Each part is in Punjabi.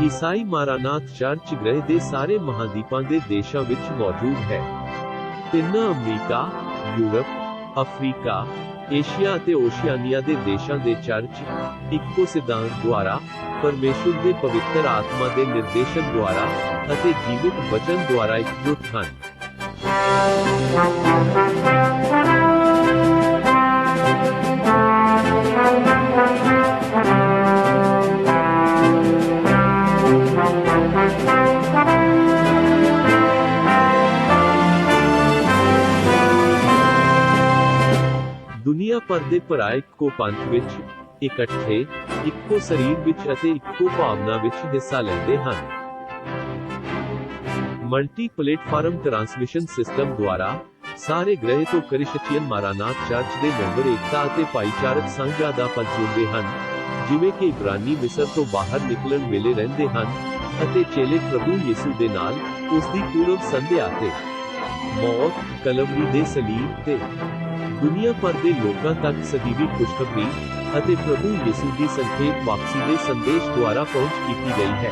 ਈਸਾਈ ਮਾਰਾਨਾਥ ਚਰਚ ਗ੍ਰਹਿ ਦੇ ਸਾਰੇ ਮਹਾਂਦੀਪਾਂ ਦੇ ਦੇਸ਼ਾਂ ਵਿੱਚ ਮੌਜੂਦ ਹੈ। ਤਿੰਨਾਂ ਅਮਰੀਕਾ, ਯੂਰਪ, ਅਫਰੀਕਾ, ਏਸ਼ੀਆ ਅਤੇ ਓਸ਼ੀਆਨੀਆ ਦੇ ਦੇਸ਼ਾਂ ਦੇ ਚਰਚ ਇੱਕੋ ਸਿਧਾਂਤ ਦੁਆਰਾ, ਪਰਮੇਸ਼ੁਰ ਦੇ ਪਵਿੱਤਰ ਆਤਮਾ ਦੇ ਨਿਰਦੇਸ਼ਨ ਦੁਆਰਾ ਅਤੇ ਜੀਵਿਤ ਵਚਨ ਦੁਆਰਾ ਇਕਜੁੱਟ ਹਨ। ਦੁਨੀਆ ਭਰ ਦੇ ਭਰਾ ਇੱਕੋ ਪੰਥ ਵਿੱਚ ਇਕੱਠੇ, ਇੱਕੋ ਸਰੀਰ ਵਿੱਚ ਅਤੇ ਇੱਕੋ ਭਾਵਨਾ ਵਿੱਚ ਹਿੱਸਾ ਲੈਂਦੇ ਹਨ। ਮਲਟੀ ਪਲੇਟਫਾਰਮ ਟਰਾਂਸਮਿਸ਼ਨ ਸਿਸਟਮ ਦੁਆਰਾ ਸਾਰੇ ਗ੍ਰਹਿ ਤੋਂ ਕ੍ਰਿਸਚੀਅਨ ਮਾਰਾਨਾਥ ਚਰਚ ਦੇ ਮੈਂਬਰ ਏਕਤਾ ਅਤੇ ਭਾਈਚਾਰਕ ਸਾਂਝਾ ਦਾ ਪਲ ਜਿਉਂਦੇ ਹਨ, ਜਿਵੇਂ ਕਿ ਇਬਰਾਨੀ ਮਿਸਰ ਤੋਂ ਬਾਹਰ ਨਿਕਲਣ ਵੇਲੇ ਰਹਿੰਦੇ ਹਨ ਅਤੇ ਚੇਲੇ ਪ੍ਰਭੂ ਯਿਸੂ ਦੇ ਨਾਲ ਉਸ ਦੀ ਪੂਰਵ ਸੰਧਿਆ ਤੇ ਮੌਤ, ਕਲਵਰੀ ਦੇ ਸਲੀਬ ਤੇ ਦੁਨੀਆ ਭਰ ਦੇ ਲੋਕਾਂ ਤੱਕ ਸਦੀਵੀ ਖੁਸ਼ਖਬਰੀ ਅਤੇ ਪ੍ਰਭੂ ਯਿਸੂ ਦੀ ਸੰਖੇਪ ਵਾਪਸੀ ਦੇ ਸੰਦੇਸ਼ ਦੁਆਰਾ ਪਹੁੰਚ ਕੀਤੀ ਗਈ ਹੈ।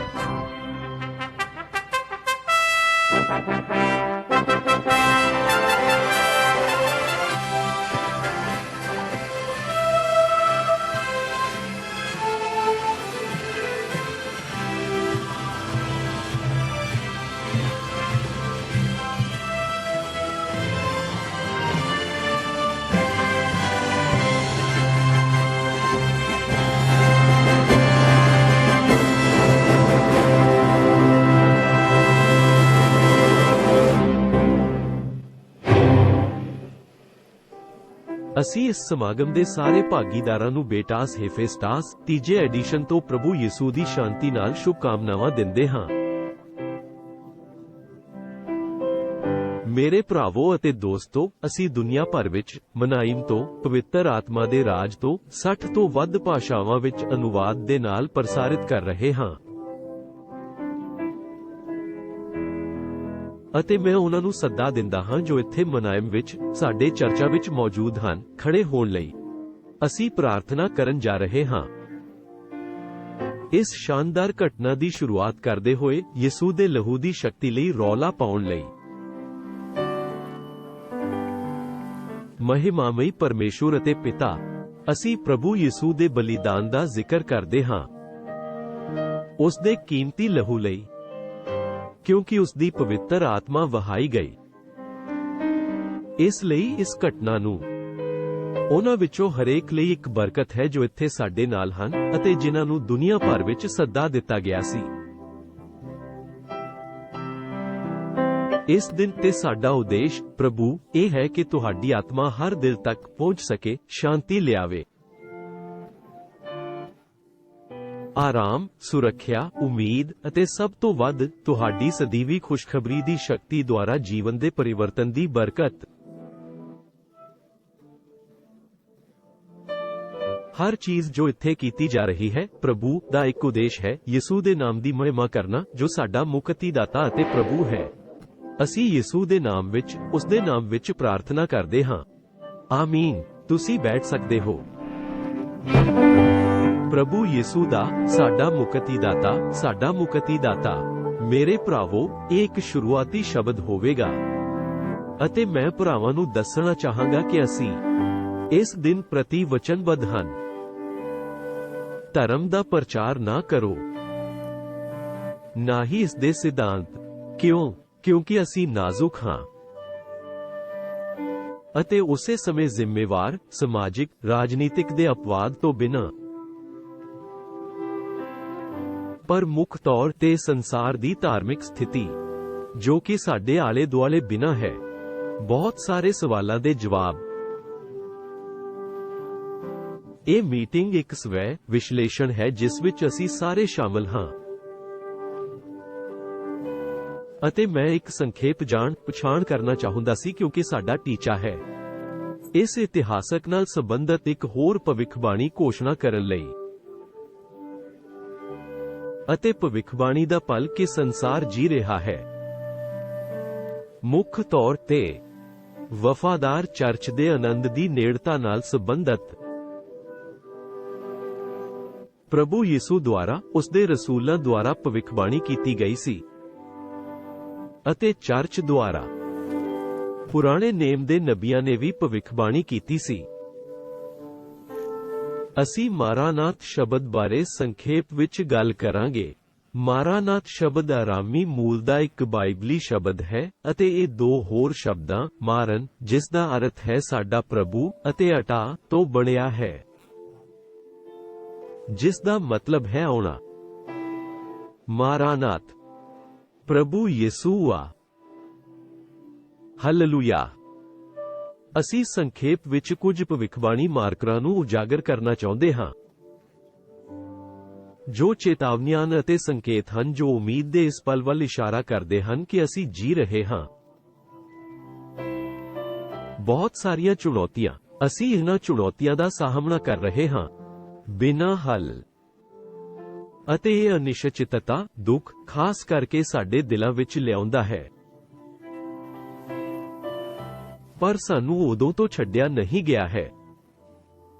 ਅਸੀਂ ਇਸ ਸਮਾਗਮ ਦੇ ਸਾਰੇ ਭਾਗੀਦਾਰਾਂ ਨੂੰ ਬੇਟਾਸ ਹੇਫੇਸਟਾਸ ਤੀਜੇ ਐਡੀਸ਼ਨ ਤੋਂ ਪ੍ਰਭੂ ਯਿਸੂ ਦੀ ਸ਼ਾਂਤੀ ਨਾਲ ਸ਼ੁਭਕਾਮਨਾਵਾਂ ਦਿੰਦੇ ਹਾਂ। ਮੇਰੇ ਭਰਾਵੋ ਅਤੇ ਦੋਸਤੋ, ਅਸੀਂ ਦੁਨੀਆ ਭਰ ਵਿੱਚ ਮਨਾਈਮ ਤੋਂ ਪਵਿੱਤਰ ਆਤਮਾ ਦੇ ਰਾਜ ਤੋਂ 60 ਤੋਂ ਵੱਧ ਭਾਸ਼ਾਵਾਂ ਵਿੱਚ ਅਨੁਵਾਦ ਦੇ ਨਾਲ ਪ੍ਰਸਾਰਿਤ ਕਰ ਰਹੇ ਹਾਂ। ਅਤੇ ਮੈਂ ਉਹਨਾਂ ਨੂੰ ਸੱਦਾ ਦਿੰਦਾ ਹਾਂ ਜੋ ਇੱਥੇ ਮਨਾਇਮ ਵਿੱਚ ਸਾਡੇ ਚਰਚਾ ਵਿੱਚ ਮੌਜੂਦ ਹਨ, ਖੜੇ ਹੋਣ ਲਈ। ਅਸੀਂ ਪ੍ਰਾਰਥਨਾ ਕਰਨ ਜਾ ਰਹੇ ਹਾਂ। ਇਸ ਸ਼ਾਨਦਾਰ ਘਟਨਾ ਦੀ ਸ਼ੁਰੂਆਤ ਕਰਦੇ ਹੋਏ ਯਿਸੂ ਦੇ ਲਹੂ ਦੀ ਸ਼ਕਤੀ ਲਈ ਰੌਲਾ ਪਾਉਣ ਲਈ। ਮਹਿਮਾਮਈ ਪਰਮੇਸ਼ੁਰ ਅਤੇ ਪਿਤਾ, ਅਸੀਂ ਪ੍ਰਭੂ ਯਿਸੂ ਦੇ ਬਲੀਦਾਨ ਦਾ ਜ਼ਿਕਰ ਕਰਦੇ ਹਾਂ, ਉਸ ਦੇ ਕੀਮਤੀ ਲਹੂ ਲਈ, ਕਿਉਂਕਿ ਉਸ ਦੀ ਪਵਿੱਤਰ ਆਤਮਾ ਵਹਾਈ ਗਈ। ਇਸ ਲਈ ਇਸ ਘਟਨਾ ਨੂੰ ਉਹਨਾਂ ਵਿੱਚੋਂ ਹਰੇਕ ਲਈ ਇੱਕ ਬਰਕਤ ਹੈ ਜੋ ਇੱਥੇ ਸਾਡੇ ਨਾਲ ਹਨ ਅਤੇ ਜਿਨ੍ਹਾਂ ਨੂੰ ਦੁਨੀਆ ਭਰ ਵਿੱਚ ਸੱਦਾ ਦਿੱਤਾ ਗਿਆ ਸੀ। ਇਸ ਦਿਨ ਤੇ ਸਾਡਾ ਉਦੇਸ਼ ਪ੍ਰਭੂ ਇਹ ਹੈ ਕਿ ਤੁਹਾਡੀ ਆਤਮਾ ਹਰ ਦਿਲ ਤੱਕ ਪਹੁੰਚ ਸਕੇ, ਸ਼ਾਂਤੀ ਲਿਆਵੇ, ਆਰਾਮ, ਸੁਰੱਖਿਆ, ਉਮੀਦ ਅਤੇ ਸਭ ਤੋਂ ਵੱਧ ਤੁਹਾਡੀ ਸਦੀਵੀ ਖੁਸ਼ਖਬਰੀ ਦੀ ਸ਼ਕਤੀ ਦੁਆਰਾ ਜੀਵਨ ਦੇ ਪਰਿਵਰਤਨ ਦੀ ਬਰਕਤ। ਹਰ ਚੀਜ਼ ਜੋ ਇੱਥੇ ਕੀਤੀ ਜਾ ਰਹੀ ਹੈ, ਪ੍ਰਭੂ ਦਾ ਇੱਕ ਉਦੇਸ਼ ਹੈ, ਯਿਸੂ ਦੇ ਨਾਮ ਦੀ ਮਹਿਮਾ ਕਰਨਾ, ਜੋ ਸਾਡਾ ਮੁਕਤੀਦਾਤਾ ਅਤੇ ਪ੍ਰਭੂ ਹੈ। ਅਸੀਂ ਯਿਸੂ ਦੇ ਨਾਮ ਵਿੱਚ, ਉਸ ਦੇ ਨਾਮ ਵਿੱਚ ਪ੍ਰਾਰਥਨਾ ਕਰਦੇ ਹਾਂ। ਆਮੀਨ। ਤੁਸੀਂ ਬੈਠ ਸਕਦੇ ਹੋ। ਪ੍ਰਭੂ ਯਿਸੂ ਦਾ, ਸਾਡਾ ਮੁਕਤੀਦਾਤਾ, ਸਾਡਾ ਮੁਕਤੀਦਾਤਾ। ਮੇਰੇ ਭਰਾਵੋ, ਇਹ ਇੱਕ ਸ਼ੁਰੂਆਤੀ ਸ਼ਬਦ ਹੋਵੇਗਾ ਅਤੇ ਮੈਂ ਭਰਾਵਾਂ ਨੂੰ ਦੱਸਣਾ ਚਾਹਾਂਗਾ ਕਿ ਅਸੀਂ ਇਸ ਦਿਨ ਪ੍ਰਤੀ ਵਚਨਬੱਧ ਹਨ। ਧਰਮ ਦਾ ਪ੍ਰਚਾਰ ਨਾ ਕਰੋ, ਨਾ ਹੀ ਇਸ ਦੇ ਸਿਧਾਂਤ। ਕਿਉਂ? ਕਿਉਂਕਿ ਅਸੀਂ ਨਾਜ਼ੁਕ ਹਾਂ ਅਤੇ ਉਸੇ ਸਮੇਂ ਜ਼ਿੰਮੇਵਾਰ, ਸਮਾਜਿਕ, ਰਾਜਨੀਤਿਕ ਦੇ ਅਪਵਾਦ ਤੋਂ ਬਿਨਾਂ। ਪਰ ਮੁੱਖ ਤੌਰ ਤੇ ਸੰਸਾਰ ਦੀ ਧਾਰਮਿਕ ਸਥਿਤੀ, ਜੋ ਕਿ ਸਾਡੇ ਆਲੇ ਦੁਆਲੇ ਬਿਨਾਂ ਹੈ। ਬਹੁਤ ਸਾਰੇ ਸਵਾਲਾਂ ਦੇ ਜਵਾਬ। ਇਹ ਮੀਟਿੰਗ ਇੱਕ ਸਵੈ ਵਿਸ਼ਲੇਸ਼ਣ ਹੈ ਜਿਸ ਵਿੱਚ ਅਸੀਂ ਸਾਰੇ ਸ਼ਾਮਲ ਹਾਂ। ਅਤੇ ਮੈਂ ਇੱਕ ਸੰਖੇਪ ਜਾਣ ਪਛਾਣ ਕਰਨਾ ਚਾਹੁੰਦਾ ਸੀ ਕਿਉਂਕਿ ਸਾਡਾ ਟੀਚਾ ਹੈ ਇਸ ਇਤਿਹਾਸਕ ਨਾਲ ਸੰਬੰਧਿਤ ਇੱਕ ਹੋਰ ਭਵਿੱਖਬਾਣੀ ਘੋਸ਼ਣਾ ਕਰਨ ਲਈ ਅਤੇ ਭਵਿੱਖਬਾਣੀ ਦਾ ਪਲ ਕਿ ਸੰਸਾਰ ਜੀ ਰਿਹਾ ਹੈ ਮੁੱਖ ਤੌਰ ਤੇ ਵਫਾਦਾਰ ਚਰਚ ਦੇ ਆਨੰਦ ਦੀ ਨੇੜਤਾ ਨਾਲ ਸੰਬੰਧਿਤ ਪ੍ਰਭੂ ਯਿਸੂ ਦੁਆਰਾ ਉਸਦੇ ਰਸੂਲਾਂ ਦੁਆਰਾ ਭਵਿੱਖਬਾਣੀ ਕੀਤੀ ਗਈ ਸੀ ਅਤੇ ਚਰਚ ਦੁਆਰਾ ਪੁਰਾਣੇ ਨੇਮ ਦੇ ਨਬੀਆਂ ਨੇ ਵੀ ਭਵਿੱਖਬਾਣੀ ਕੀਤੀ ਸੀ ਅਸੀਂ ਮਾਰਾਨਾਥ ਸ਼ਬਦ ਬਾਰੇ ਸੰਖੇਪ ਵਿੱਚ ਗੱਲ ਕਰਾਂਗੇ ਮਾਰਾਨਾਥ ਸ਼ਬਦ ਆਰਾਮੀ ਮੂਲ ਦਾ ਇੱਕ ਬਾਈਬਲੀ ਸ਼ਬਦ ਹੈ ਅਤੇ ਇਹ ਦੋ ਹੋਰ ਸ਼ਬਦਾਂ ਮਾਰਨ ਜਿਸ ਦਾ ਅਰਥ ਹੈ ਸਾਡਾ ਪ੍ਰਭੂ ਅਤੇ ਅਟਾ ਤੋਂ ਬਣਿਆ ਹੈ ਜਿਸ ਦਾ ਮਤਲਬ ਹੈ ਆਉਣਾ ਮਾਰਾਨਾਥ ਪ੍ਰਭੂ ਯਿਸੂ ਆ ਹਾਲੇਲੂਇਆ ਅਸੀਂ ਸੰਖੇਪ ਵਿੱਚ ਕੁਝ ਭਵਿੱਖਬਾਣੀ ਮਾਰਕਰਾਂ ਨੂੰ ਉਜਾਗਰ ਕਰਨਾ ਚਾਹੁੰਦੇ ਹਾਂ ਜੋ ਚੇਤਾਵਨੀਆਂ ਅਤੇ ਸੰਕੇਤ ਹਨ ਜੋ ਉਮੀਦ ਦੇ ਇਸ ਪਲ ਵੱਲ ਇਸ਼ਾਰਾ ਕਰਦੇ ਹਨ ਕਿ ਅਸੀਂ ਜੀ ਰਹੇ ਹਾਂ ਬਹੁਤ ਸਾਰੀਆਂ ਚੁਣੌਤੀਆਂ ਅਸੀਂ ਇਹਨਾਂ ਚੁਣੌਤੀਆਂ ਦਾ ਸਾਹਮਣਾ ਕਰ ਰਹੇ ਹਾਂ ਬਿਨਾਂ ਹੱਲ ਅਤੇ ਇਹ ਅਨਿਸ਼ਚਿਤਤਾ ਦੁੱਖ ਖਾਸ ਕਰਕੇ ਸਾਡੇ ਦਿਲਾਂ ਵਿੱਚ ਲਿਆਉਂਦਾ ਹੈ ਪਰ ਸਾਨੂੰ ਉਦੋਂ ਤੋਂ ਛੱਡਿਆ ਨਹੀਂ ਗਿਆ ਹੈ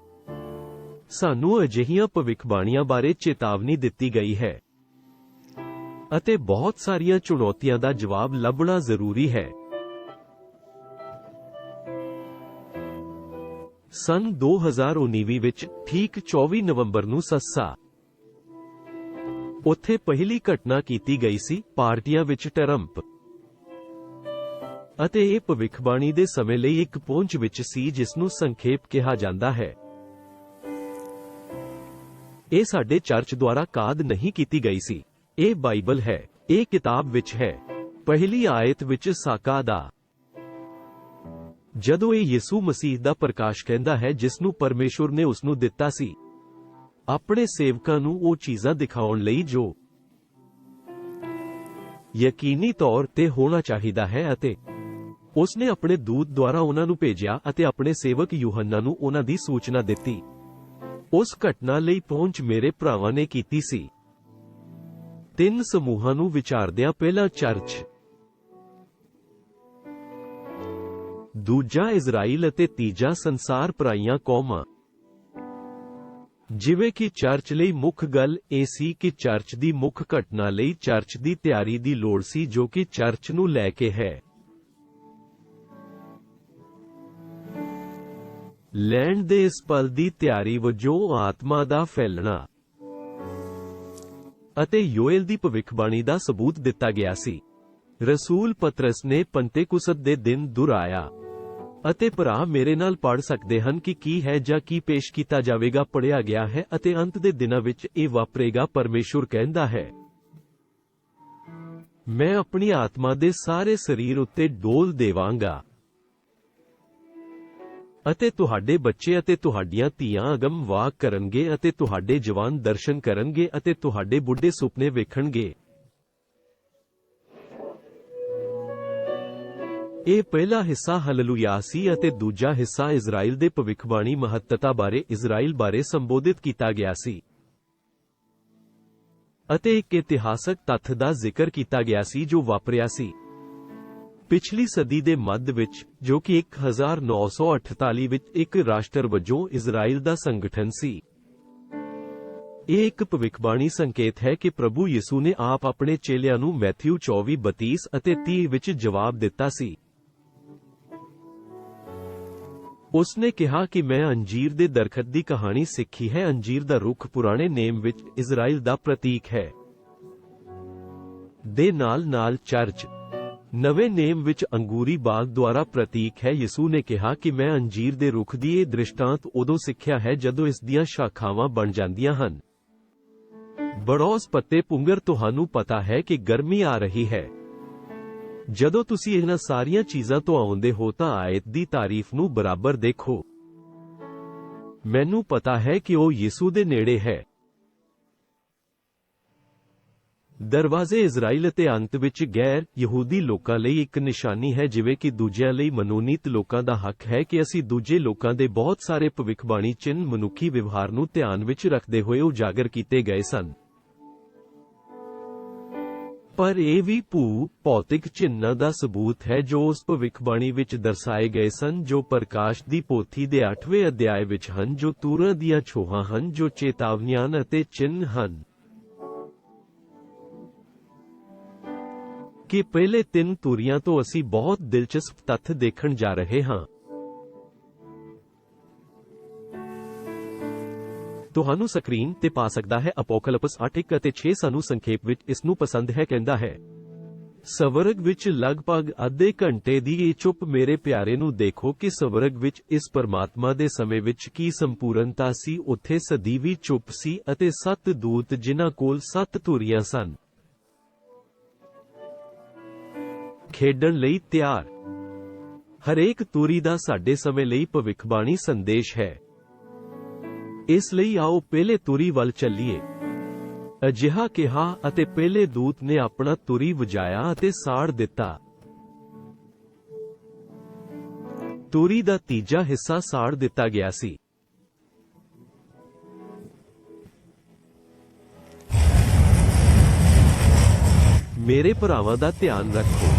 ਸਾਨੂੰ ਅਜਿਹੀਆਂ ਭਵਿੱਖਬਾਣੀਆਂ ਬਾਰੇ ਚੇਤਾਵਨੀ ਦਿੱਤੀ ਗਈ ਹੈ ਅਤੇ ਬਹੁਤ ਸਾਰੀਆਂ ਚੁਣੌਤੀਆਂ ਦਾ ਜਵਾਬ ਲੱਭਣਾ ਜ਼ਰੂਰੀ ਹੈ ਸਨ 2019 ਵਿੱਚ ਠੀਕ 24 ਨਵੰਬਰ ਨੂੰ ਸੱਸਾ ਉੱਥੇ ਪਹਿਲੀ ਘਟਨਾ ਕੀਤੀ ਗਈ ਸੀ ਪਾਰਟੀਆਂ ਵਿੱਚ ਟਰੰਪ ਅਤੇ ਇਹ ਭਵਿੱਖਬਾਣੀ ਦੇ ਸਮੇਂ ਲਈ ਇੱਕ ਪਹੁੰਚ ਵਿੱਚ ਸੀ ਜਿਸ ਨੂੰ ਸੰਖੇਪ ਕਿਹਾ ਜਾਂਦਾ ਹੈ ਇਹ ਸਾਡੇ ਚਰਚ ਦੁਆਰਾ ਕਾਦ ਨਹੀਂ ਕੀਤੀ ਗਈ ਸੀ ਇਹ ਬਾਈਬਲ ਹੈ ਇਹ ਕਿਤਾਬ ਵਿੱਚ ਹੈ ਪਹਿਲੀ ਆਇਤ ਵਿੱਚ ਸਾਕਾ ਦਾ ਜਦੋਂ ਇਹ ਯਿਸੂ ਮਸੀਹ ਦਾ ਪ੍ਰਕਾਸ਼ ਕਹਿੰਦਾ ਹੈ ਜਿਸ ਨੂੰ ਪਰਮੇਸ਼ੁਰ ਨੇ ਉਸ ਨੂੰ ਦਿੱਤਾ ਸੀ ਆਪਣੇ ਸੇਵਕਾਂ ਨੂੰ ਉਹ ਚੀਜ਼ਾਂ ਦਿਖਾਉਣ ਲਈ ਜੋ ਯਕੀਨੀ ਤੌਰ ਤੇ ਹੋਣਾ ਚਾਹੀਦਾ ਹੈ ਅਤੇ ਉਸ ਨੇ ਆਪਣੇ ਦੂਤ ਦੁਆਰਾ ਉਹਨਾਂ ਨੂੰ ਭੇਜਿਆ ਅਤੇ ਆਪਣੇ ਸੇਵਕ ਯੂਹੰਨਾ ਨੂੰ ਉਹਨਾਂ ਦੀ ਸੂਚਨਾ ਦਿੱਤੀ ਉਸ ਘਟਨਾ ਲਈ ਪਹੁੰਚ ਮੇਰੇ ਭਰਾਵਾਂ ਨੇ ਕੀਤੀ ਸੀ ਤਿੰਨ ਸਮੂਹਾਂ ਨੂੰ ਵਿਚਾਰਦਿਆਂ ਪਹਿਲਾ ਚਰਚ ਦੂਜਾ ਇਜ਼ਰਾਈਲ ਅਤੇ ਤੀਜਾ ਸੰਸਾਰ ਪਰਾਈਆਂ ਕੌਮਾਂ ਜਿਵੇਂ ਕਿ ਚਰਚ ਲਈ ਮੁੱਖ ਗੱਲ ਇਹ ਸੀ ਕਿ ਚਰਚ ਦੀ ਮੁੱਖ ਘਟਨਾ ਲਈ ਚਰਚ ਦੀ ਤਿਆਰੀ ਦੀ ਲੋੜ ਸੀ ਜੋ ਕਿ ਚਰਚ ਨੂੰ ਲੈ ਕੇ ਹੈ ਲੈਂਡ ਦੇ ਇਸ ਪਲ ਦੀ ਤਿਆਰੀ ਵਜੋਂ ਆਤਮਾ ਦਾ ਫੈਲਣਾ ਅਤੇ ਯੋਏਲ ਦੀ ਭਵਿੱਖਬਾਣੀ ਦਾ ਸਬੂਤ ਦਿੱਤਾ ਗਿਆ ਸੀ ਰਸੂਲ ਪਤਰਸ ਨੇ ਪੰਤੇਕੁਸਤ ਦੇ ਦਿਨ ਦੁਹਰਾਇਆ ਅਤੇ ਭਰਾ ਮੇਰੇ ਨਾਲ ਪੜ੍ਹ ਸਕਦੇ ਹਨ ਕਿ ਕੀ ਹੈ ਜਾਂ ਕੀ ਪੇਸ਼ ਕੀਤਾ ਜਾਵੇਗਾ ਪੜ੍ਹਿਆ ਗਿਆ ਹੈ ਅਤੇ ਅੰਤ ਦੇ ਦਿਨਾਂ ਵਿੱਚ ਇਹ ਵਾਪਰੇਗਾ ਪਰਮੇਸ਼ੁਰ ਕਹਿੰਦਾ ਹੈ ਮੈਂ ਆਪਣੀ ਆਤਮਾ ਦੇ ਸਾਰੇ ਸਰੀਰ ਉੱਤੇ ਡੋਲ ਦੇਵਾਂਗਾ ਅਤੇ ਤੁਹਾਡੇ ਬੱਚੇ ਅਤੇ ਤੁਹਾਡੀਆਂ ਧੀਆਂ ਅਗਮ ਵਾਕ ਕਰਨਗੇ ਅਤੇ ਤੁਹਾਡੇ ਜਵਾਨ ਦਰਸ਼ਨ ਕਰਨਗੇ ਅਤੇ ਤੁਹਾਡੇ ਬੁੱਢੇ ਸੁਪਨੇ ਵੇਖਣਗੇ ਇਹ ਪਹਿਲਾ ਹਿੱਸਾ ਹਾਲੇਲੂਇਆ ਸੀ ਅਤੇ ਦੂਜਾ ਹਿੱਸਾ ਇਜ਼ਰਾਈਲ ਦੇ ਭਵਿੱਖਬਾਣੀ ਮਹੱਤਤਾ ਬਾਰੇ ਇਜ਼ਰਾਈਲ ਬਾਰੇ ਸੰਬੋਧਿਤ ਕੀਤਾ ਗਿਆ ਸੀ ਅਤੇ ਇੱਕ ਇਤਿਹਾਸਕ ਤੱਥ ਦਾ ਜ਼ਿਕਰ ਕੀਤਾ ਗਿਆ ਸੀ ਜੋ ਵਾਪਰਿਆ ਸੀ ਪਿਛਲੀ ਸਦੀ ਦੇ ਮੱਧ ਵਿੱਚ ਜੋ ਕਿ 1948 ਵਿੱਚ ਇੱਕ ਰਾਸ਼ਟਰ ਵਜੋਂ ਇਜ਼ਰਾਈਲ ਦਾ ਸੰਗਠਨ ਸੀ ਇਹ ਇੱਕ ਭਵਿੱਖਬਾਣੀ ਸੰਕੇਤ ਹੈ ਕਿ ਪ੍ਰਭੂ ਯਿਸੂ ਨੇ ਆਪ ਆਪਣੇ ਚੇਲਿਆਂ ਨੂੰ ਮੈਥਿਊ 24:32 ਅਤੇ 30 ਵਿੱਚ ਜਵਾਬ ਦਿੱਤਾ ਸੀ ਉਸ ਨੇ ਕਿਹਾ ਕਿ ਮੈਂ ਅੰਜੀਰ ਦੇ ਦਰਖਤ ਦੀ ਕਹਾਣੀ ਸਿੱਖੀ ਹੈ ਅੰਜੀਰ ਦਾ ਰੁੱਖ ਪੁਰਾਣੇ ਨੇਮ ਵਿੱਚ ਇਜ਼ਰਾਈਲ ਦਾ ਪ੍ਰਤੀਕ ਹੈ ਦੇ ਨਾਲ ਚਰਚ ਨਵੇਂ ਨੇਮ ਵਿੱਚ ਅੰਗੂਰੀ ਬਾਗ ਦੁਆਰਾ ਪ੍ਰਤੀਕ ਹੈ ਯਿਸੂ ਨੇ ਕਿਹਾ ਕਿ ਮੈਂ ਅੰਜੀਰ ਦੇ ਰੁੱਖ ਦੀ ਇਹ ਦ੍ਰਿਸ਼ਟਾਂਤ ਉਦੋਂ ਸਿੱਖਿਆ ਹੈ ਜਦੋਂ ਇਸ ਦੀਆਂ ਸ਼ਾਖਾਵਾਂ ਬਣ ਜਾਂਦੀਆਂ ਹਨ ਬੜੌਸ ਪੱਤੇ ਪੁੰਗਰ ਤੁਹਾਨੂੰ ਪਤਾ ਹੈ ਕਿ ਗਰਮੀ ਆ ਰਹੀ ਹੈ ਜਦੋਂ ਤੁਸੀਂ ਇਹਨਾਂ ਸਾਰੀਆਂ ਚੀਜ਼ਾਂ ਤੋਂ ਆਉਂਦੇ ਹੋ ਤਾਂ ਆਇਤ ਦੀ ਤਾਰੀਫ ਨੂੰ ਬਰਾਬਰ ਦੇਖੋ ਮੈਨੂੰ ਪਤਾ ਹੈ ਕਿ ਉਹ ਯਿਸੂ ਦੇ ਨੇੜੇ ਹੈ ਦਰਵਾਜ਼ੇ ਇਜ਼ਰਾਈਲ ਅਤੇ ਅੰਤ ਵਿੱਚ ਗੈਰ ਯਹੂਦੀ ਲੋਕਾਂ ਲਈ ਇੱਕ ਨਿਸ਼ਾਨੀ ਹੈ, ਜਿਵੇਂ ਕਿ ਦੂਜਿਆਂ ਲਈ ਮਨੋਨੀਤ ਲੋਕਾਂ ਦਾ ਹੱਕ ਹੈ ਕਿ ਅਸੀਂ ਦੂਜੇ ਲੋਕਾਂ ਦੇ ਬਹੁਤ ਸਾਰੇ ਭਵਿੱਖਬਾਣੀ ਚਿੰਨ੍ਹ ਮਨੁੱਖੀ ਵਿਵਹਾਰ ਨੂੰ ਧਿਆਨ ਵਿੱਚ ਰੱਖਦੇ ਹੋਏ ਉਜਾਗਰ ਕੀਤੇ ਗਏ ਸਨ। ਪਰ ਇਹ ਵੀ ਭੌਤਿਕ ਚਿੰਨ੍ਹਾਂ ਦਾ ਸਬੂਤ ਹੈ ਜੋ ਉਸ ਭਵਿੱਖਬਾਣੀ ਵਿੱਚ ਦਰਸਾਏ ਗਏ ਸਨ, ਜੋ ਪ੍ਰਕਾਸ਼ ਦੀ ਪੋਥੀ ਦੇ 8ਵੇਂ ਅਧਿਆਇ ਵਿੱਚ ਹਨ, ਜੋ ਤੂਰਾਂ ਦੀਆਂ ਛੋਹਾਂ ਹਨ, ਜੋ ਚੇਤਾਵਨੀਆਂ ਅਤੇ ਚਿੰਨ੍ਹ ਹਨ। ਕਿ ਪਹਿਲੇ 3 ਤੂਰੀਆਂ ਤੋਂ ਅਸੀਂ ਬਹੁਤ ਦਿਲਚਸਪ ਤੱਥ ਦੇਖਣ ਜਾ ਰਹੇ ਹਾਂ। ਤੁਹਾਨੂੰ ਸਕਰੀਨ ਤੇ ਪਾ ਸਕਦਾ ਹੈ। ਅਪੋਕਲਿਪਸ 8:1 ਅਤੇ 6 ਸਾਨੂੰ ਸੰਖੇਪ ਵਿੱਚ ਇਸ ਨੂੰ ਪਸੰਦ ਹੈ ਕਹਿੰਦਾ ਹੈ। ਸਵਰਗ ਵਿੱਚ ਲਗਭਗ ਅੱਧੇ ਘੰਟੇ ਦੀ ਇਹ ਚੁੱਪ ਮੇਰੇ ਪਿਆਰੇ ਨੂੰ ਦੇਖੋ ਕਿ ਸਵਰਗ ਵਿੱਚ ਇਸ ਪਰਮਾਤਮਾ ਦੇ ਸਮੇਂ ਵਿੱਚ ਕੀ ਸੰਪੂਰਨਤਾ ਸੀ। ਉੱਥੇ ਸਦੀਵੀ ਚੁੱਪ ਸੀ ਅਤੇ 7 ਦੂਤ ਜਿਨ੍ਹਾਂ ਕੋਲ 7 ਤੂਰੀਆਂ ਸਨ ਖੇਡਣ ਲਈ ਤਿਆਰ। ਹਰੇਕ ਤੂਰੀ ਦਾ ਸਾਡੇ ਸਮੇਂ ਲਈ ਭਵਿੱਖਬਾਣੀ ਸੰਦੇਸ਼ ਹੈ। ਇਸ ਲਈ ਆਓ ਪਹਿਲੇ ਤੂਰੀ ਵੱਲ ਚੱਲੀਏ। ਅਜਿਹਾ ਕਿਹਾ ਅਤੇ ਪਹਿਲੇ ਦੂਤ ਨੇ ਆਪਣਾ ਤੂਰੀ ਵਜਾਇਆ ਅਤੇ ਸਾੜ ਦਿੱਤਾ। ਤੂਰੀ ਦਾ ਤੀਜਾ ਹਿੱਸਾ ਸਾੜ ਦਿੱਤਾ ਗਿਆ ਸੀ। ਮੇਰੇ ਭਰਾਵਾਂ ਦਾ ਧਿਆਨ ਰੱਖੋ।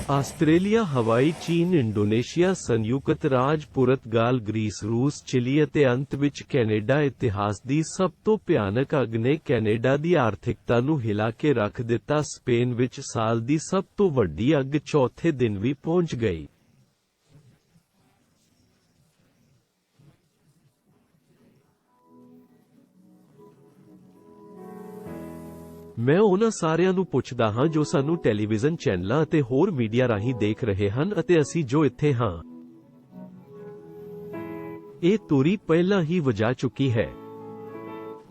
ਆਸਟ੍ਰੇਲੀਆ, ਹਵਾਈ, ਚੀਨ, ਇੰਡੋਨੇਸ਼ੀਆ, ਸੰਯੁਕਤ ਰਾਜ, ਪੁਰਤਗਾਲ, ਗ੍ਰੀਸ, ਰੂਸ, ਚਿਲੀ ਅਤੇ ਅੰਤ ਵਿੱਚ ਕੈਨੇਡਾ ਇਤਿਹਾਸ ਦੀ ਸਭ ਤੋਂ ਭਿਆਨਕ ਅੱਗ ਨੇ ਕੈਨੇਡਾ ਦੀ ਆਰਥਿਕਤਾ ਨੂੰ ਹਿਲਾ ਕੇ ਰੱਖ ਦਿੱਤਾ। ਸਪੇਨ ਵਿੱਚ ਸਾਲ ਦੀ ਸਭ ਤੋਂ ਵੱਡੀ ਅੱਗ ਚੌਥੇ ਦਿਨ ਵੀ ਪਹੁੰਚ ਗਈ। ਮੈਂ ਉਹਨਾਂ ਸਾਰਿਆਂ ਨੂੰ ਪੁੱਛਦਾ ਹਾਂ ਜੋ ਸਾਨੂੰ ਟੈਲੀਵਿਜ਼ਨ ਚੈਨਲਾਂ ਅਤੇ ਹੋਰ ਮੀਡੀਆ ਰਾਹੀਂ ਦੇਖ ਰਹੇ ਹਨ ਅਤੇ ਅਸੀਂ ਜੋ ਇੱਥੇ ਹਾਂ। ਇਹ ਤੂਰੀ ਪਹਿਲਾਂ ਹੀ ਵਜਾ ਚੁੱਕੀ ਹੈ।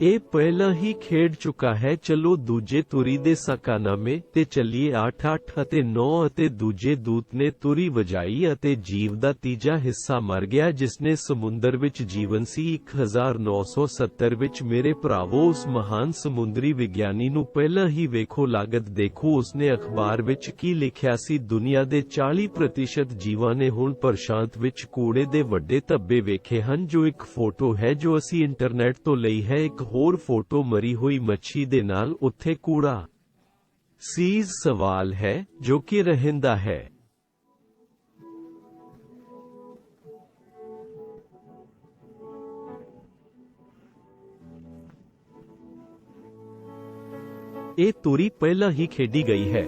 ਇਹ ਪਹਿਲਾਂ ਹੀ ਖੇਡ ਚੁੱਕਾ ਹੈ। ਚਲੋ ਦੂਜੇ ਤੂਰੀ ਦੇ ਸਾਕਾਨਾਮੇ ਤੇ ਚੱਲੀਏ। 8:8 ਅਤੇ 9 ਅਤੇ ਦੂਜੇ ਦੂਤ ਨੇ ਤੂਰੀ ਵਜਾਈ ਅਤੇ ਜੀਵ ਦਾ ਤੀਜਾ ਹਿੱਸਾ ਮਰ ਗਿਆ ਜਿਸਨੇ ਸਮੁੰਦਰ ਵਿੱਚ ਜੀਵਨ ਸੀ। 1970 ਵਿੱਚ ਮੇਰੇ ਭਰਾਵੋ, ਉਸ ਮਹਾਨ ਸਮੁੰਦਰੀ ਵਿਗਿਆਨੀ ਨੂੰ ਪਹਿਲਾਂ ਹੀ ਵੇਖੋ। ਲਾਗਤ ਦੇਖੋ ਉਸਨੇ ਅਖਬਾਰ ਵਿੱਚ ਕੀ ਲਿਖਿਆ ਸੀ। ਦੁਨੀਆ ਦੇ 40% ਜੀਵਾਂ ਨੇ ਹੁਣ ਪ੍ਰਸ਼ਾਂਤ ਵਿੱਚ ਕੂੜੇ ਦੇ ਵੱਡੇ ਧੱਬੇ ਵੇਖੇ ਹਨ, ਜੋ ਇੱਕ ਫੋਟੋ ਹੈ ਜੋ ਅਸੀਂ ਇੰਟਰਨੈਟ ਤੋਂ ਲਈ ਹੈ। ਇੱਕ ਹੋਰ ਫੋਟੋ ਮਰੀ ਹੋਈ ਮੱਛੀ ਦੇ ਨਾਲ ਉੱਥੇ ਕੂੜਾ ਸੀਜ਼ ਸਵਾਲ ਹੈ ਜੋ ਕਿ ਰਹਿੰਦਾ ਹੈ। ਇਹ ਤੂਰੀ ਪਹਿਲਾਂ ਹੀ ਖੇਡੀ ਗਈ ਹੈ।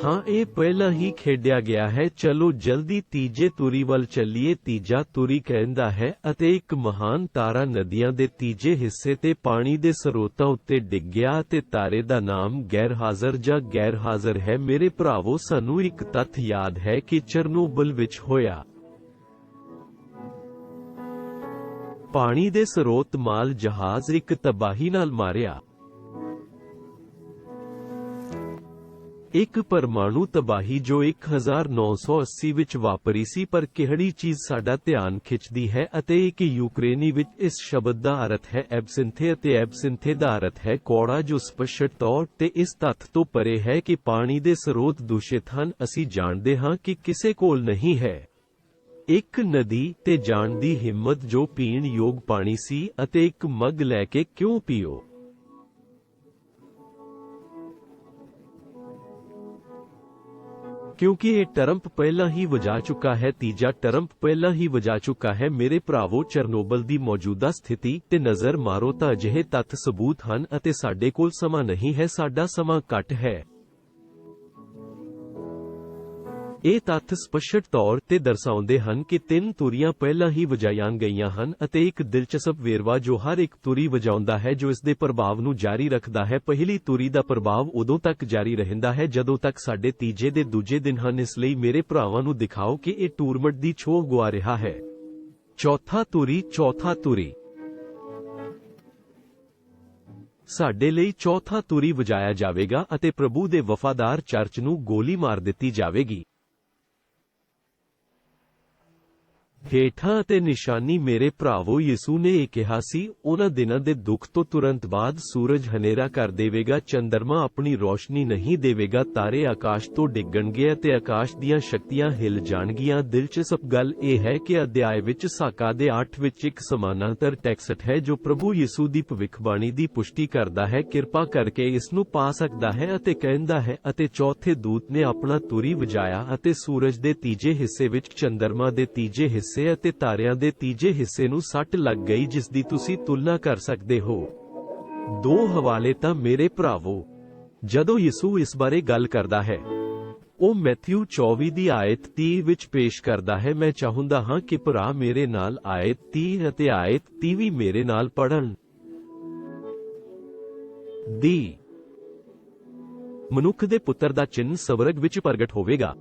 ਹਾਂ, ਇਹ ਪਹਿਲਾਂ ਹੀ ਖੇਡਿਆ ਗਿਆ ਹੈ। ਚਲੋ ਜਲਦੀ ਤੀਜੇ ਤੂਰੀ ਵੱਲ ਚੱਲੀਏ। ਤੀਜਾ ਤੂਰੀ ਕਹਿੰਦਾ ਹੈ ਅਤੇ ਇੱਕ ਮਹਾਨ ਤਾਰਾ ਨਦੀਆਂ ਦੇ ਤੀਜੇ ਹਿੱਸੇ ਤੇ ਪਾਣੀ ਦੇ ਸਰੋਤਾਂ ਉੱਤੇ ਡਿੱਗ ਗਿਆ ਅਤੇ ਤਾਰੇ ਦਾ ਨਾਮ ਗੈਰਹਾਜ਼ਰ ਜਾਂ ਗੈਰਹਾਜ਼ਰ ਹੈ। ਮੇਰੇ ਭਰਾਵੋ, ਸਾਨੂੰ ਇੱਕ ਤੱਥ ਯਾਦ ਹੈ ਕਿ ਚਰਨੋਬਿਲ ਵਿੱਚ ਹੋਇਆ। ਪਾਣੀ ਦੇ ਸਰੋਤ ਮਾਲ ਜਹਾਜ਼ ਇੱਕ ਤਬਾਹੀ ਨਾਲ ਮਾਰਿਆ। ਇੱਕ ਪਰਮਾਣੂ ਤਬਾਹੀ ਜੋ 1980 ਵਿੱਚ ਵਾਪਰੀ ਸੀ। ਪਰ ਕਿਹੜੀ ਚੀਜ਼ ਸਾਡਾ ਧਿਆਨ ਖਿੱਚਦੀ ਹੈ ਅਤੇ ਇੱਕ ਯੂਕਰੇਨੀ ਵਿੱਚ ਇਸ ਸ਼ਬਦ ਦਾ ਅਰਥ ਹੈ ਐਬਸਿੰਥੇ ਅਤੇ ਐਬਸਿੰਥੇ ਦਾ ਅਰਥ ਹੈ ਕੌੜਾ, ਜੋ ਸਪਸ਼ਟ ਤੌਰ ਤੇ ਇਸ ਤੱਥ ਤੋਂ ਪਰੇ ਹੈ ਕਿ ਪਾਣੀ ਦੇ ਸਰੋਤ ਦੂਸ਼ਿਤ ਹਨ। ਅਸੀਂ ਜਾਣਦੇ ਹਾਂ ਕਿ ਕਿਸੇ ਕੋਲ ਨਹੀਂ ਹੈ ਇੱਕ ਨਦੀ ਤੇ ਜਾਣ ਦੀ ਹਿੰਮਤ ਜੋ ਪੀਣ ਯੋਗ ਪਾਣੀ ਸੀ ਅਤੇ ਇੱਕ ਮੱਗ ਲੈ ਕੇ ਕਿਉਂ ਪੀਓ। ਕਿਉਂਕਿ ਇਹ ਟਰੰਪ ਪਹਿਲਾਂ ਹੀ ਵਜਾ ਚੁੱਕਾ ਹੈ। ਤੀਜਾ ਟਰੰਪ ਪਹਿਲਾਂ ਹੀ ਵਜਾ ਚੁੱਕਾ ਹੈ। ਮੇਰੇ ਭਰਾਵੋ, ਚਰਨੋਬਿਲ ਦੀ ਮੌਜੂਦਾ ਸਥਿਤੀ ਤੇ ਨਜ਼ਰ ਮਾਰੋ ਤਾਂ ਅਜਿਹੇ ਤੱਥ ਸਬੂਤ ਹਨ ਅਤੇ ਸਾਡੇ ਕੋਲ ਸਮਾਂ ਨਹੀਂ ਹੈ। ਸਾਡਾ ਸਮਾਂ ਘੱਟ ਹੈ। ਇਹ ਤੱਥ ਸਪਸ਼ਟ ਤੌਰ ਤੇ ਦਰਸਾਉਂਦੇ ਹਨ ਕਿ 3 ਤੂਰੀਆਂ ਪਹਿਲਾਂ ਹੀ ਵਜਾਈਆਂ ਗਈਆਂ ਹਨ ਅਤੇ ਇੱਕ ਦਿਲਚਸਪ ਵੇਰਵਾ ਜੋ ਹਰ ਇੱਕ ਤੂਰੀ ਵਜਾਉਂਦਾ ਹੈ ਜੋ ਇਸ ਦੇ ਪ੍ਰਭਾਵ ਨੂੰ ਜਾਰੀ ਰੱਖਦਾ ਹੈ। ਪਹਿਲੀ ਤੂਰੀ ਦਾ ਪ੍ਰਭਾਵ ਉਦੋਂ ਤੱਕ ਜਾਰੀ ਰਹਿੰਦਾ ਹੈ ਜਦੋਂ ਤੱਕ ਸਾਡੇ ਤੀਜੇ ਦੇ ਦੂਜੇ ਦਿਨ ਹਨ। ਇਸ ਲਈ ਮੇਰੇ ਭਰਾਵਾਂ ਨੂੰ ਦਿਖਾਓ ਕਿ ਇਹ ਟੂਰਮਟ ਦੀ ਛੋਹ ਗੁਆ ਰਿਹਾ ਹੈ। ਚੌਥਾ ਤੂਰੀ ਸਾਡੇ ਲਈ ਚੌਥਾ ਤੂਰੀ ਵਜਾਇਆ ਜਾਵੇਗਾ ਅਤੇ ਪ੍ਰਭੂ ਦੇ ਵਫਾਦਾਰ ਚਰਚ ਨੂੰ ਗੋਲੀ ਮਾਰ ਦਿੱਤੀ ਜਾਵੇਗੀ। ਹੇਠਾਂ ਅਤੇ ਨਿਸ਼ਾਨੀ ਮੇਰੇ ਭਰਾਵੋ, ਯਿਸੂ ਨੇ ਇਹ ਕਿਹਾ ਸੀ, ਉਹਨਾਂ ਦਿਨਾਂ ਦੇ ਦੁੱਖ ਤੋਂ ਤੁਰੰਤ ਬਾਅਦ ਸੂਰਜ ਹਨੇਰਾ ਕਰ ਦੇਵੇਗਾ, ਚੰਦਰਮਾ ਆਪਣੀ ਰੋਸ਼ਨੀ ਨਹੀਂ ਦੇਵੇਗਾ, ਤਾਰੇ ਆਕਾਸ਼ ਤੋਂ ਡਿੱਗਣਗੇ ਅਤੇ ਆਕਾਸ਼ ਦੀਆਂ ਸ਼ਕਤੀਆਂ ਹਿੱਲ ਜਾਣਗੀਆਂ। ਦਿਲਚਸਪ ਗੱਲ ਇਹ ਹੈ ਕਿ ਅਧਿਆਇ ਵਿੱਚ ਸਾਕਾ ਦੇ 8 ਵਿੱਚ ਇੱਕ ਸਮਾਨਾਂਤਰ ਟੈਕਸਟ ਹੈ ਜੋ ਪ੍ਰਭੂ ਯਿਸੂ ਦੀ ਭਵਿੱਖਬਾਣੀ ਦੀ ਪੁਸ਼ਟੀ ਕਰਦਾ ਹੈ। ਕਿਰਪਾ ਕਰਕੇ ਇਸ ਨੂੰ ਪਾ ਸਕਦਾ ਹੈ ਅਤੇ ਕਹਿੰਦਾ ਹੈ, ਅਤੇ ਚੌਥੇ ਦੂਤ ਨੇ ਆਪਣਾ ਤੁਰੀ ਵਜਾਇਆ ਅਤੇ ਸੂਰਜ ਦੇ ਤੀਜੇ ਹਿੱਸੇ ਵਿੱਚ ਚੰਦਰਮਾ ਦੇ ਤੀਜੇ ਹਿੱਸੇ ਅਤੇ ਤਾਰਿਆਂ ਦੇ ਤੀਜੇ ਹਿੱਸੇ ਨੂੰ ਸੱਟ ਲੱਗ ਗਈ, ਜਿਸ ਦੀ ਤੁਸੀਂ ਤੁਲਨਾ ਕਰ ਸਕਦੇ ਹੋ। ਦੋ ਹਵਾਲੇ ਤਾਂ ਮੇਰੇ ਭਰਾਵੋ, ਜਦੋਂ ਯਿਸੂ ਇਸ ਬਾਰੇ ਗੱਲ ਕਰਦਾ ਹੈ, ਉਹ ਮੈਥਿਊ 24 ਦੀ ਆਇਤ 30 ਵਿੱਚ ਪੇਸ਼ ਕਰਦਾ ਹੈ। ਮੈਂ ਚਾਹੁੰਦਾ ਹਾਂ ਕਿ ਭਰਾ ਮੇਰੇ ਨਾਲ ਆਇਤ 30 ਅਤੇ ਆਇਤ 30 ਵੀ ਮੇਰੇ ਨਾਲ ਪੜ੍ਹਨ। ਦੀ ਮਨੁੱਖ ਦੇ ਪੁੱਤਰ ਦਾ ਚਿੰਨ੍ਹ ਸਵਰਗ ਵਿੱਚ ਪ੍ਰਗਟ ਹੋਵੇਗਾ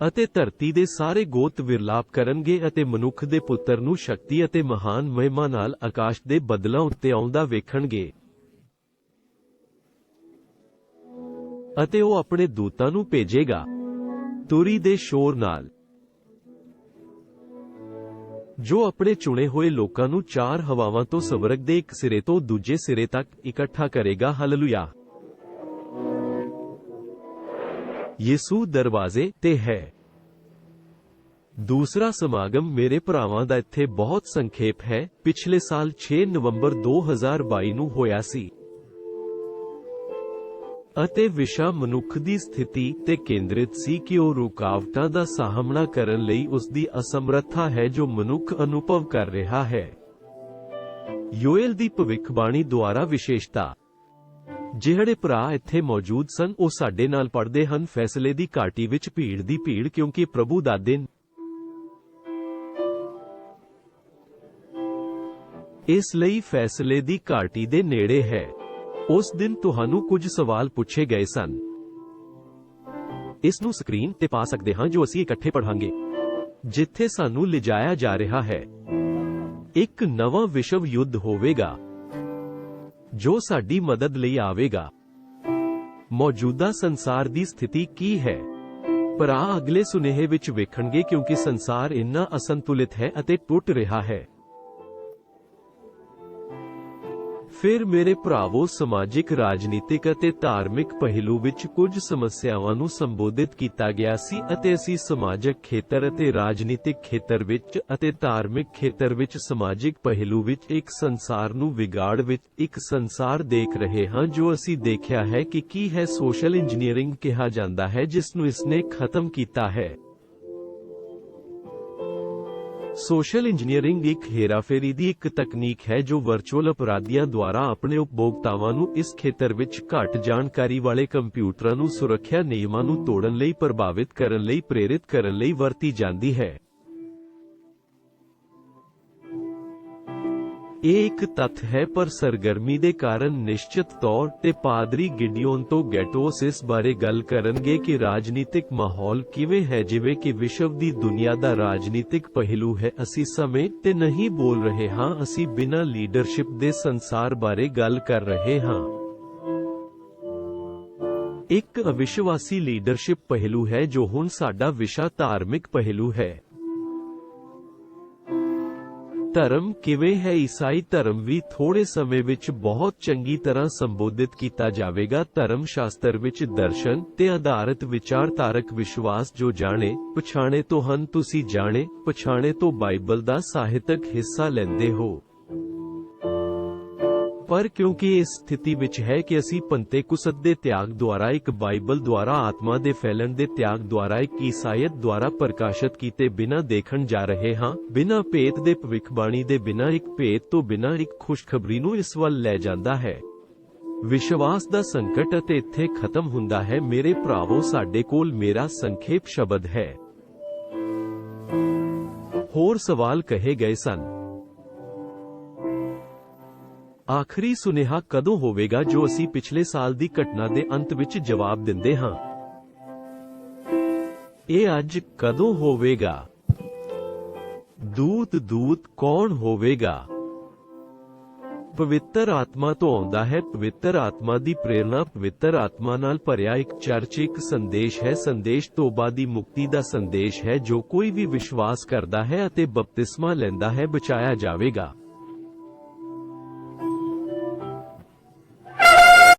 ਅਤੇ ਧਰਤੀ ਦੇ ਸਾਰੇ ਗੋਤ ਵਿਰਲਾਪ ਕਰਨਗੇ ਅਤੇ ਮਨੁੱਖ ਦੇ ਪੁੱਤਰ ਨੂੰ ਸ਼ਕਤੀ ਅਤੇ ਮਹਾਨ ਮਹਿਮਾ ਨਾਲ ਆਕਾਸ਼ ਦੇ ਬੱਦਲਾਂ ਉੱਤੇ ਆਉਂਦਾ ਵੇਖਣਗੇ। ਅਤੇ ਉਹ ਆਪਣੇ ਦੂਤਾਂ ਨੂੰ ਭੇਜੇਗਾ ਤੁਰੀ ਦੇ ਸ਼ੋਰ ਨਾਲ, ਜੋ ਆਪਣੇ ਚੁਣੇ ਹੋਏ ਲੋਕਾਂ ਨੂੰ ਚਾਰ ਹਵਾਵਾਂ ਤੋਂ ਸਵਰਗ ਦੇ ਇੱਕ ਸਿਰੇ ਤੋਂ ਦੂਜੇ ਸਿਰੇ ਤੱਕ ਇਕੱਠਾ ਕਰੇਗਾ। ਹਾਲੇਲੂਇਆ। ਯਿਸੂ ਦਰਵਾਜ਼ੇ ਤੇ ਹੈ। ਦੂਸਰਾ ਸਮਾਗਮ ਮੇਰੇ ਭਰਾਵਾਂ ਦਾ ਇੱਥੇ ਬਹੁਤ ਸੰਖੇਪ ਹੈ। ਪਿਛਲੇ ਸਾਲ 6 ਨਵੰਬਰ 2022 ਨੂੰ ਹੋਇਆ ਸੀ ਅਤੇ ਵਿਸ਼ਾ ਮਨੁੱਖ ਦੀ ਸਥਿਤੀ ਤੇ ਕੇਂਦਰਿਤ ਸੀ ਕਿ ਉਹ ਰੁਕਾਵਟਾਂ ਦਾ ਸਾਹਮਣਾ ਕਰਨ ਲਈ ਉਸ ਦੀ ਅਸਮਰੱਥਾ ਹੈ ਜੋ ਮਨੁੱਖ ਅਨੁਭਵ ਕਰ ਰਿਹਾ ਹੈ। ਯੋਏਲ ਦੀ ਭਵਿੱਖਬਾਣੀ ਦੁਆਰਾ ਵਿਸ਼ੇਸ਼ਤਾ। ਜਿਹੜੇ ਭਰਾ ਇੱਥੇ ਮੌਜੂਦ ਸਨ ਉਹ ਸਾਡੇ ਨਾਲ ਪੜ੍ਹਦੇ ਹਨ। ਫੈਸਲੇ ਦੀ ਘਾਟੀ ਵਿੱਚ ਭੀੜ ਦੀ ਭੀੜ, ਕਿਉਂਕਿ ਪ੍ਰਭੂ ਦਾ ਦਿਨ ਇਸ ਲਈ ਫੈਸਲੇ ਦੀ ਘਾਟੀ ਦੇ ਨੇੜੇ ਹੈ। ਉਸ ਦਿਨ ਤੁਹਾਨੂੰ ਕੁਝ ਸਵਾਲ ਪੁੱਛੇ ਗਏ ਸਨ। ਇਸ ਨੂੰ ਸਕਰੀਨ ਤੇ ਪਾ ਸਕਦੇ ਹਾਂ ਜੋ ਅਸੀਂ ਇਕੱਠੇ ਪੜ੍ਹਾਂਗੇ। ਜਿੱਥੇ ਸਾਨੂੰ ਲਿਜਾਇਆ ਜਾ ਰਿਹਾ ਹੈ, ਇੱਕ ਨਵਾਂ ਵਿਸ਼ਵ ਯੁੱਧ ਹੋਵੇਗਾ ਜੋ ਸਾਡੀ ਮਦਦ ਲਈ ਆਵੇਗਾ। ਮੌਜੂਦਾ ਸੰਸਾਰ ਦੀ ਸਥਿਤੀ ਕੀ ਹੈ? ਭਰਾ ਅਗਲੇ ਸੁਨੇਹੇ ਵਿੱਚ ਵੇਖਣਗੇ, ਕਿਉਂਕਿ ਸੰਸਾਰ ਇੰਨਾ ਅਸੰਤੁਲਿਤ ਹੈ ਅਤੇ ਟੁੱਟ ਰਿਹਾ ਹੈ। ਫਿਰ ਮੇਰੇ ਭਰਾਵੋ, ਸਮਾਜਿਕ, ਰਾਜਨੀਤਿਕ ਅਤੇ ਧਾਰਮਿਕ ਪਹਿਲੂ ਵਿੱਚ ਕੁਝ ਸਮੱਸਿਆਵਾਂ ਨੂੰ ਸੰਬੋਧਿਤ ਕੀਤਾ ਗਿਆ ਸੀ ਅਤੇ ਅਸੀਂ ਸਮਾਜਿਕ ਖੇਤਰ ਅਤੇ ਰਾਜਨੀਤਿਕ ਖੇਤਰ ਵਿੱਚ ਅਤੇ ਧਾਰਮਿਕ ਖੇਤਰ ਵਿੱਚ ਸਮਾਜਿਕ ਪਹਿਲੂ ਵਿੱਚ ਇੱਕ ਸੰਸਾਰ ਨੂੰ ਵਿਗਾੜ ਵਿੱਚ ਇੱਕ ਸੰਸਾਰ ਦੇਖ ਰਹੇ ਹਾਂ ਜੋ ਅਸੀਂ ਦੇਖਿਆ ਹੈ ਕਿ ਕੀ ਹੈ ਸੋਸ਼ਲ ਇੰਜੀਨੀਅਰਿੰਗ ਕਿਹਾ ਜਾਂਦਾ ਹੈ, ਜਿਸ ਨੂੰ ਇਸਨੇ ਖਤਮ ਕੀਤਾ ਹੈ। ਸੋਸ਼ਲ ਇੰਜੀਨੀਅਰਿੰਗ ਇੱਕ ਹੇਰਾਫੇਰੀ ਦੀ ਇੱਕ ਤਕਨੀਕ ਹੈ ਜੋ ਵਰਚੁਅਲ ਅਪਰਾਧੀਆਂ ਦੁਆਰਾ ਆਪਣੇ ਉਪਭੋਗਤਾਵਾਂ ਨੂੰ ਇਸ ਖੇਤਰ ਵਿੱਚ ਘੱਟ ਜਾਣਕਾਰੀ ਵਾਲੇ ਕੰਪਿਊਟਰਾਂ ਨੂੰ ਸੁਰੱਖਿਆ ਨਿਯਮਾਂ ਨੂੰ ਤੋੜਨ ਲਈ ਪ੍ਰਭਾਵਿਤ ਕਰਨ ਲਈ ਪ੍ਰੇਰਿਤ ਕਰਨ ਲਈ ਵਰਤੀ ਜਾਂਦੀ ਹੈ। ਇਹ ਇੱਕ ਤੱਥ ਹੈ, ਪਰ ਸਰਗਰਮੀ ਦੇ ਕਾਰਨ ਨਿਸ਼ਚਿਤ ਤੌਰ ਤੇ ਪਾਦਰੀ ਗਿਡਿਓਨ ਤੋਂ ਗੈਟੋਸ ਇਸ ਬਾਰੇ ਗੱਲ ਕਰਨਗੇ ਕਿ ਰਾਜਨੀਤਿਕ ਮਾਹੌਲ ਕਿਵੇਂ ਹੈ, ਜਿਵੇਂ ਕਿ ਵਿਸ਼ਵ ਦੀ ਦੁਨੀਆ ਦਾ ਰਾਜਨੀਤਿਕ ਪਹਿਲੂ ਹੈ। ਅਸੀਂ ਸਮੇਂ ਤੇ ਨਹੀਂ ਬੋਲ ਰਹੇ ਹਾਂ, ਅਸੀਂ ਬਿਨਾਂ ਲੀਡਰਸ਼ਿਪ ਦੇ ਸੰਸਾਰ ਬਾਰੇ ਗੱਲ ਕਰ ਰਹੇ ਹਾਂ। ਇੱਕ ਅਵਿਸ਼ਵਾਸੀ ਲੀਡਰਸ਼ਿਪ ਪਹਿਲੂ ਹੈ ਜੋ ਹੁਣ ਸਾਡਾ ਵਿਸ਼ਾ ਧਾਰਮਿਕ ਪਹਿਲੂ ਹੈ। ਧਰਮ ਕਿਵੇਂ ਹੈ? ਈਸਾਈ ਧਰਮ ਵੀ ਥੋੜੇ ਸਮੇਂ ਵਿੱਚ ਬਹੁਤ ਚੰਗੀ ਤਰ੍ਹਾਂ ਸੰਬੋਧਿਤ ਕੀਤਾ ਜਾਵੇਗਾ। ਧਰਮ ਸ਼ਾਸਤਰ ਵਿੱਚ ਦਰਸ਼ਨ ਤੇ ਆਧਾਰਿਤ ਵਿਚਾਰਧਾਰਕ ਵਿਸ਼ਵਾਸ ਜੋ ਜਾਣੇ ਪਛਾਣੇ ਤੋਂ ਹਨ। ਤੁਸੀਂ ਜਾਣੇ ਪਛਾਣੇ ਤੋਂ ਬਾਈਬਲ ਦਾ ਸਾਹਿਤਕ ਹਿੱਸਾ ਲੈਂਦੇ ਹੋ, ਪਰ ਕਿਉਂਕਿ ਇਸ ਸਥਿਤੀ ਵਿੱਚ ਹੈ ਕਿ ਅਸੀਂ ਪੰਤੇਕੁਸਤ ਦੇ ਤਿਆਗ ਦੁਆਰਾ ਇੱਕ ਬਾਈਬਲ ਦੁਆਰਾ ਆਤਮਾ ਦੇ ਫੈਲਣ ਦੇ ਤਿਆਗ ਦੁਆਰਾ ਇੱਕ ਈਸਾਈਅਤ ਦੁਆਰਾ ਪ੍ਰਕਾਸ਼ਿਤ ਕੀਤੇ ਬਿਨਾਂ ਦੇਖਣ ਜਾ ਰਹੇ ਹਾਂ, ਬਿਨਾਂ ਭੇਤ ਦੇ ਭਵਿੱਖਬਾਣੀ ਦੇ ਬਿਨਾਂ ਇੱਕ ਭੇਤ ਤੋਂ ਬਿਨਾਂ ਇੱਕ ਖੁਸ਼ਖਬਰੀ ਨੂੰ ਇਸ ਵੱਲ ਲੈ ਜਾਂਦਾ ਹੈ। ਵਿਸ਼ਵਾਸ ਦਾ ਸੰਕਟ ਅਤੇ ਇੱਥੇ ਖਤਮ ਹੁੰਦਾ ਹੈ। ਮੇਰੇ ਭਰਾਵੋ, ਸਾਡੇ ਕੋਲ ਮੇਰਾ ਸੰਖੇਪ ਸ਼ਬਦ ਹੈ। ਹੋਰ ਸਵਾਲ ਕਹੇ ਗਏ ਸਨ। ਆਖਰੀ ਸੁਨੇਹਾ ਕਦੋਂ ਹੋਵੇਗਾ ਜੋ ਅਸੀਂ ਪਿਛਲੇ ਸਾਲ ਦੀ ਘਟਨਾ ਦੇ ਅੰਤ ਵਿੱਚ ਜਵਾਬ ਦਿੰਦੇ ਹਾਂ? ਇਹ ਅੱਜ ਕਦੋਂ ਹੋਵੇਗਾ? ਦੂਤ ਕੌਣ ਹੋਵੇਗਾ? ਪਵਿੱਤਰ ਆਤਮਾ ਤੋਂ ਆਉਂਦਾ ਹੈ। ਪਵਿੱਤਰ ਆਤਮਾ ਦੀ ਪ੍ਰੇਰਣਾ ਪਵਿੱਤਰ ਆਤਮਾ ਨਾਲ ਭਰਿਆ ਇੱਕ ਚਰਚ ਇੱਕ ਸੰਦੇਸ਼ ਹੈ। ਸੰਦੇਸ਼ ਤੋਬਾ ਦੀ ਮੁਕਤੀ ਦਾ ਸੰਦੇਸ਼ ਹੈ। ਜੋ ਕੋਈ ਵੀ ਵਿਸ਼ਵਾਸ ਕਰਦਾ ਹੈ ਅਤੇ ਬਪਤਿਸਮਾ ਲੈਂਦਾ ਹੈ ਬਚਾਇਆ ਜਾਵੇਗਾ।